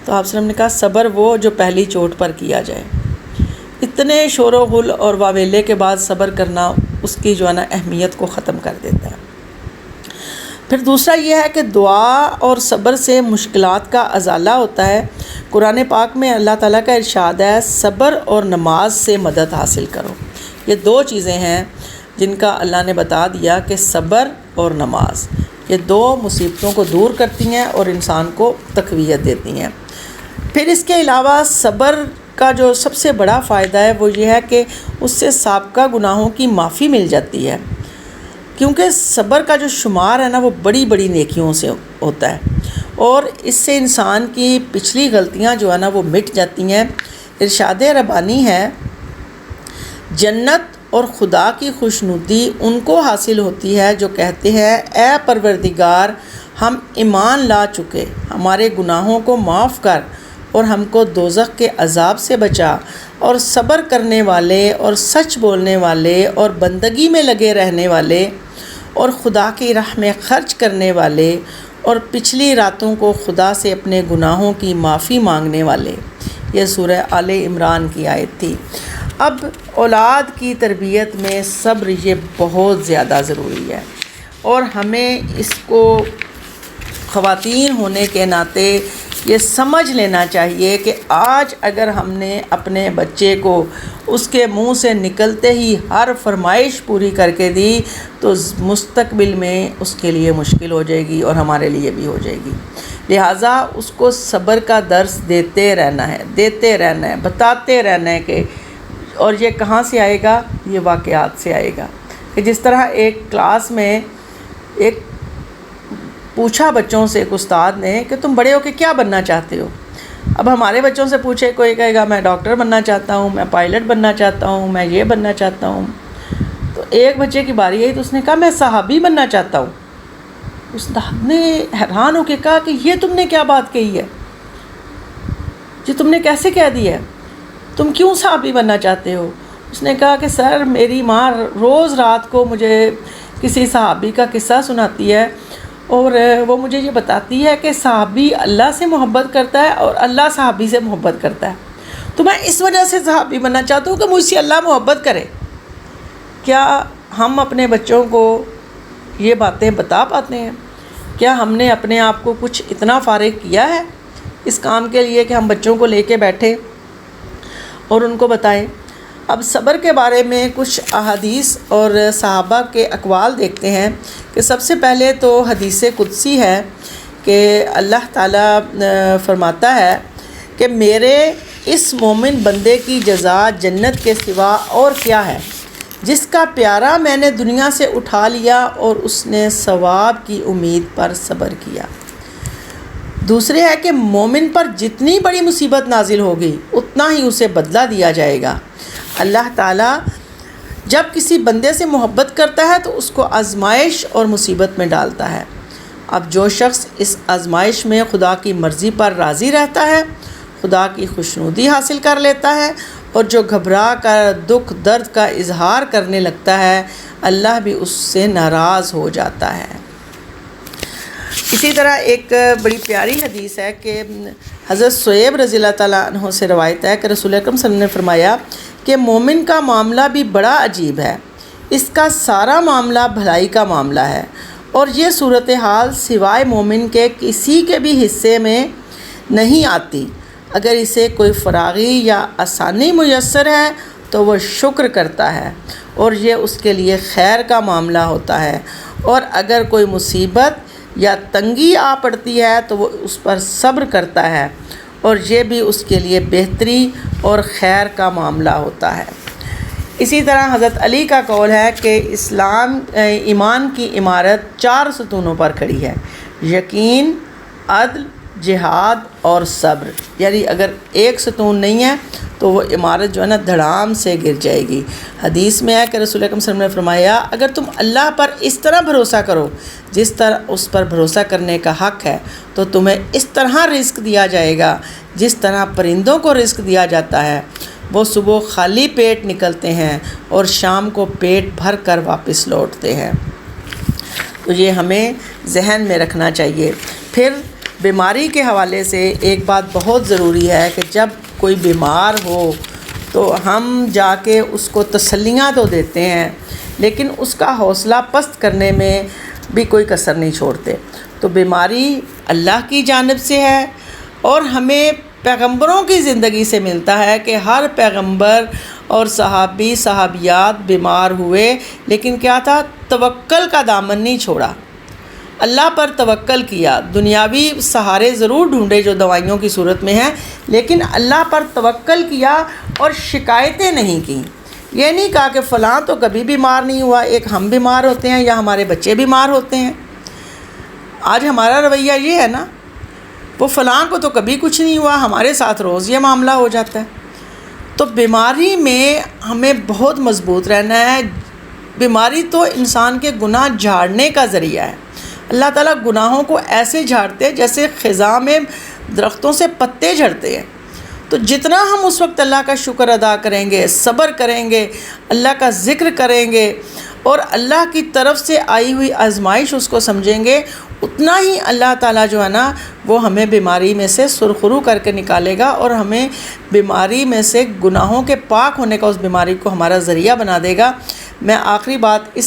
تو آپ صلی اللہ علیہ وسلم نے کہا صبر وہ جو پہلی چوٹ پر کیا جائے۔ اتنے شور و غل اور واویلے کے بعد صبر کرنا اس کی جو ہے نا اہمیت کو ختم کر دیتا ہے۔ پھر دوسرا یہ ہے کہ دعا اور صبر سے مشکلات کا ازالہ ہوتا ہے۔ قرآن پاک میں اللہ تعالیٰ کا ارشاد ہے صبر اور نماز سے مدد حاصل کرو۔ یہ دو چیزیں ہیں جن کا اللہ نے بتا دیا کہ صبر اور نماز یہ دو مصیبتوں کو دور کرتی ہیں اور انسان کو تقویت دیتی ہیں۔ پھر اس کے علاوہ صبر کا جو سب سے بڑا فائدہ ہے وہ یہ ہے کہ اس سے سابقہ گناہوں کی معافی مل جاتی ہے، کیونکہ صبر کا جو شمار ہے نا وہ بڑی بڑی نیکیوں سے ہوتا ہے اور اس سے انسان کی پچھلی غلطیاں جو ہے نا وہ مٹ جاتی ہیں۔ ارشاد ربانی ہے جنت اور خدا کی خوشنودی ان کو حاصل ہوتی ہے جو کہتے ہیں اے پروردگار ہم ایمان لا چکے، ہمارے گناہوں کو معاف کر اور ہم کو دوزخ کے عذاب سے بچا، اور صبر کرنے والے اور سچ بولنے والے اور بندگی میں لگے رہنے والے اور خدا کی راہ میں خرچ کرنے والے اور پچھلی راتوں کو خدا سے اپنے گناہوں کی معافی مانگنے والے۔ یہ سورہ آل عمران کی آیت تھی۔ اب اولاد کی تربیت میں صبر یہ بہت زیادہ ضروری ہے اور ہمیں اس کو خواتین ہونے کے ناطے یہ سمجھ لینا چاہیے کہ آج اگر ہم نے اپنے بچے کو اس کے منہ سے نکلتے ہی ہر فرمائش پوری کر کے دی تو مستقبل میں اس کے لیے مشکل ہو جائے گی اور ہمارے لیے بھی ہو جائے گی۔ لہٰذا اس کو صبر کا درس دیتے رہنا ہے، بتاتے رہنا ہے کہ اور یہ کہاں سے آئے گا؟ یہ واقعات سے آئے گا کہ جس طرح ایک کلاس میں ایک پوچھا بچوں سے ایک استاد نے کہ تم بڑے ہو کے کیا بننا چاہتے ہو؟ اب ہمارے بچوں سے پوچھے کوئی کہے گا میں ڈاکٹر بننا چاہتا ہوں، میں پائلٹ بننا چاہتا ہوں، میں یہ بننا چاہتا ہوں۔ تو ایک بچے کی باری آئی تو اس نے کہا میں صحابی بننا چاہتا ہوں۔ استاد نے حیران ہو کے کہا کہ یہ تم نے کیا بات کہی ہے، یہ تم نے کیسے کہہ دی ہے، تم کیوں صحابی بننا چاہتے ہو؟ اس نے کہا کہ سر میری ماں روز رات کو مجھے کسی صحابی کا قصہ سناتی ہے اور وہ مجھے یہ بتاتی ہے کہ صحابی اللہ سے محبت کرتا ہے اور اللہ صحابی سے محبت کرتا ہے، تو میں اس وجہ سے صحابی بننا چاہتا ہوں کہ مجھ سے اللہ محبت کرے۔ کیا ہم اپنے بچوں کو یہ باتیں بتا پاتے ہیں؟ کیا ہم نے اپنے آپ کو کچھ اتنا فارغ کیا ہے اس کام کے لیے کہ ہم بچوں کو لے کے بیٹھیں اور ان کو بتائیں؟ اب صبر کے بارے میں کچھ احادیث اور صحابہ کے اقوال دیکھتے ہیں کہ سب سے پہلے تو حدیث قدسی ہے کہ اللہ تعالیٰ فرماتا ہے کہ میرے اس مومن بندے کی جزا جنت کے سوا اور کیا ہے جس کا پیارا میں نے دنیا سے اٹھا لیا اور اس نے ثواب کی امید پر صبر کیا۔ دوسرے ہے کہ مومن پر جتنی بڑی مصیبت نازل ہوگی اتنا ہی اسے بدلہ دیا جائے گا۔ اللہ تعالیٰ جب کسی بندے سے محبت کرتا ہے تو اس کو آزمائش اور مصیبت میں ڈالتا ہے۔ اب جو شخص اس آزمائش میں خدا کی مرضی پر راضی رہتا ہے خدا کی خوشنودی حاصل کر لیتا ہے، اور جو گھبرا کر دکھ درد کا اظہار کرنے لگتا ہے اللہ بھی اس سے ناراض ہو جاتا ہے۔ اسی طرح ایک بڑی پیاری حدیث ہے کہ حضرت صہیب رضی اللہ تعالیٰ عنہ سے روایت ہے کہ رسول اکرم صلی اللہ علیہ وسلم نے فرمایا کہ مومن کا معاملہ بھی بڑا عجیب ہے، اس کا سارا معاملہ بھلائی کا معاملہ ہے، اور یہ صورتحال سوائے مومن کے کسی کے بھی حصے میں نہیں آتی۔ اگر اسے کوئی فراغی یا آسانی میسر ہے تو وہ شکر کرتا ہے اور یہ اس کے لیے خیر کا معاملہ ہوتا ہے، اور اگر کوئی مصیبت یا تنگی آ پڑتی ہے تو وہ اس پر صبر کرتا ہے اور یہ بھی اس کے لیے بہتری اور خیر کا معاملہ ہوتا ہے۔ اسی طرح حضرت علی کا قول ہے کہ ایمان کی عمارت 4 ستونوں پر کھڑی ہے: یقین، عدل، جہاد اور صبر۔ یعنی اگر ایک ستون نہیں ہے تو وہ عمارت جو ہے نا دھڑام سے گر جائے گی۔ حدیث میں ہے کہ رسول اکرم صلی اللہ علیہ وسلم نے فرمایا اگر تم اللہ پر اس طرح بھروسہ کرو جس طرح اس پر بھروسہ کرنے کا حق ہے تو تمہیں اس طرح رزق دیا جائے گا جس طرح پرندوں کو رزق دیا جاتا ہے، وہ صبح خالی پیٹ نکلتے ہیں اور شام کو پیٹ بھر کر واپس لوٹتے ہیں۔ تو یہ ہمیں ذہن میں رکھنا چاہیے۔ پھر بیماری کے حوالے سے ایک بات بہت ضروری ہے کہ جب کوئی بیمار ہو تو ہم جا کے اس کو تسلیاں تو دیتے ہیں لیکن اس کا حوصلہ پست کرنے میں بھی کوئی کسر نہیں چھوڑتے۔ تو بیماری اللہ کی جانب سے ہے اور ہمیں پیغمبروں کی زندگی سے ملتا ہے کہ ہر پیغمبر اور صحابی صحابیات بیمار ہوئے لیکن کیا تھا؟ توکل کا دامن نہیں چھوڑا، اللہ پر توکل کیا۔ دنیاوی سہارے ضرور ڈھونڈے جو دوائیوں کی صورت میں ہیں لیکن اللہ پر توکل کیا اور شکایتیں نہیں کیں۔ یہ نہیں کہا کہ فلاں تو کبھی بیمار نہیں ہوا، ایک ہم بیمار ہوتے ہیں یا ہمارے بچے بیمار ہوتے ہیں۔ آج ہمارا رویہ یہ ہے نا، وہ فلاں کو تو کبھی کچھ نہیں ہوا، ہمارے ساتھ روز یہ معاملہ ہو جاتا ہے۔ تو بیماری میں ہمیں بہت مضبوط رہنا ہے۔ بیماری تو انسان کے گناہ جھاڑنے کا ذریعہ ہے۔ اللہ تعالیٰ گناہوں کو ایسے جھاڑتے ہیں جیسے خزاں میں درختوں سے پتے جھڑتے ہیں۔ تو جتنا ہم اس وقت اللہ کا شکر ادا کریں گے، صبر کریں گے، اللہ کا ذکر کریں گے اور اللہ کی طرف سے آئی ہوئی آزمائش اس کو سمجھیں گے، اتنا ہی اللہ تعالیٰ جو ہے نا وہ ہمیں بیماری میں سے سرخرو کر کے نکالے گا اور ہمیں بیماری میں سے گناہوں کے پاک ہونے کا اس بیماری کو ہمارا ذریعہ بنا دے گا۔ میں آخری بات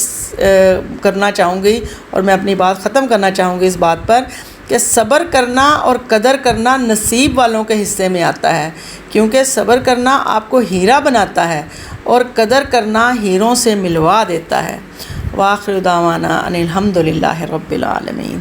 کرنا چاہوں گی اور میں اپنی بات ختم کرنا چاہوں گی اس بات پر کہ صبر کرنا اور قدر کرنا نصیب والوں کے حصے میں آتا ہے، کیونکہ صبر کرنا آپ کو ہیرا بناتا ہے اور قدر کرنا ہیروں سے ملوا دیتا ہے۔ وآخر دعوانا ان الحمد للہ رب العالمین۔